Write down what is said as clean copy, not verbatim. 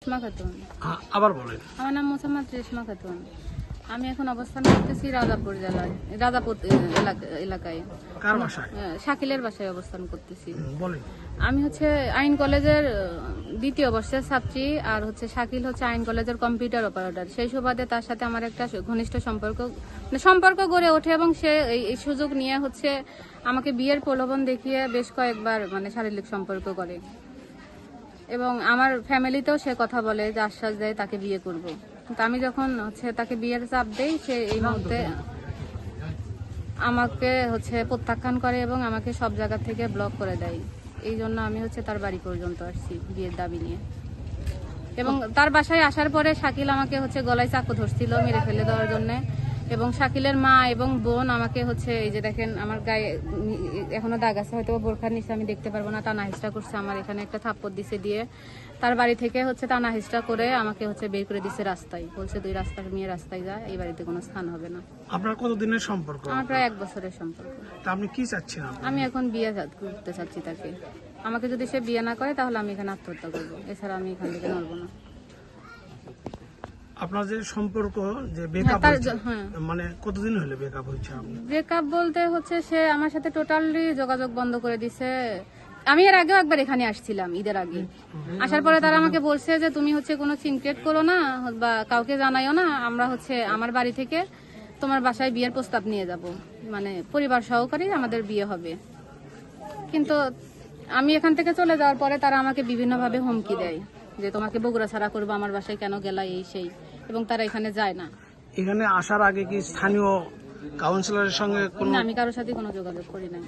রেশমা খাতুন। আবার বলেন। আমার নাম মোসাম্মদ রেশমা খাতুন। আমি এখন অবস্থান করতেছি রাজাপুর জেলায়, রাজাপুর এলাকায়। কার বাসায়? শাকিলের বাসায় অবস্থান করতেছি। বলেন। আমি হচ্ছে আইন কলেজের দ্বিতীয় বর্ষের ছাত্রী, আর হচ্ছে শাকিল হচ্ছে আইন কলেজের কম্পিউটার অপারেটর। সেই সুবাদে তার সাথে আমার একটা ঘনিষ্ঠ সম্পর্ক গড়ে ওঠে, এবং সে এই সুযোগ নিয়ে হচ্ছে আমাকে বিয়ের প্রলোভন দেখিয়ে বেশ কয়েকবার শারীরিক সম্পর্ক করে, এবং আমার ফ্যামিলিতেও সে কথা বলে যে আশ্বাস দেয় তাকে বিয়ে করব। কিন্তু আমি যখন হচ্ছে তাকে বিয়ের চাপ দেই, সে এই মুহূর্তে আমাকে হচ্ছে প্রত্যাখ্যান করে এবং আমাকে সব জায়গা থেকে ব্লক করে দেয়। এই জন্য আমি হচ্ছে তার বাড়ি পর্যন্ত আসছি বিয়ের দাবি নিয়ে। এবং তার বাসায় আসার পরে শাকিল আমাকে হচ্ছে গলায় চাকু ধরছিল মেরে ফেলে দেওয়ার জন্য, এবং শাকিলের মা এবং বোন আমাকে হচ্ছে, এই যে দেখেন আমার গায়ে এখনো দাগ আছে, হয়তো বোরখার নিচে আমি দেখতে পারবো না, টানা হিস্টা করছে আমার এখানে, একটা থাপ্পড় দিছে, দিয়ে তার বাড়ি থেকে হচ্ছে টানা হিস্টা করে আমাকে হচ্ছে বের করে দিছে রাস্তায়, বলছে তুই নিয়ে রাস্তায় যা, এই বাড়িতে কোনো স্থান হবে না। আপনার কতদিনের সম্পর্ক? আমার প্রায় 1 বছরের সম্পর্ক। তা আপনি কি চাচ্ছেন? আমি এখন বিয়ে করতে চাচ্ছি তাকে। আমাকে যদি সে বিয়ে না করে তাহলে আমি এখানে আত্মহত্যা করবো, এছাড়া আমি এখান থেকে নড়বো না। আপনার যে সম্পর্ক যে ব্রেকআপ মানে কতদিন হলো ব্রেকআপ হয়েছে? ব্রেকআপ বলতে হচ্ছে সে আমার সাথে টোটালি যোগাযোগ বন্ধ করে দিছে। আমি এর আগেও একবার এখানে আসছিলাম ঈদের আগে, আসার পরে তারা আমাকে বলছে যে তুমি হচ্ছে কোনো সিনক্রেট করো না বা কাউকে জানাইও না, আমরা হচ্ছে আমার বাড়ি থেকে তোমার বাসায় বিয়ের প্রস্তাব নিয়ে যাব, পরিবার সহকারে আমাদের বিয়ে হবে। কিন্তু আমি এখান থেকে চলে যাওয়ার পরে তারা আমাকে বিভিন্নভাবে হুমকি দেয় যে তোমাকে বগুড়া ছাড়া করবো, আমার বাসায় কেন গেলা, এই সেই, এবং তারা এখানে যায় না। এখানে আসার আগে কি স্থানীয় কাউন্সিলরের সঙ্গে আমি কারোর সাথে কোনো যোগাযোগ করি না।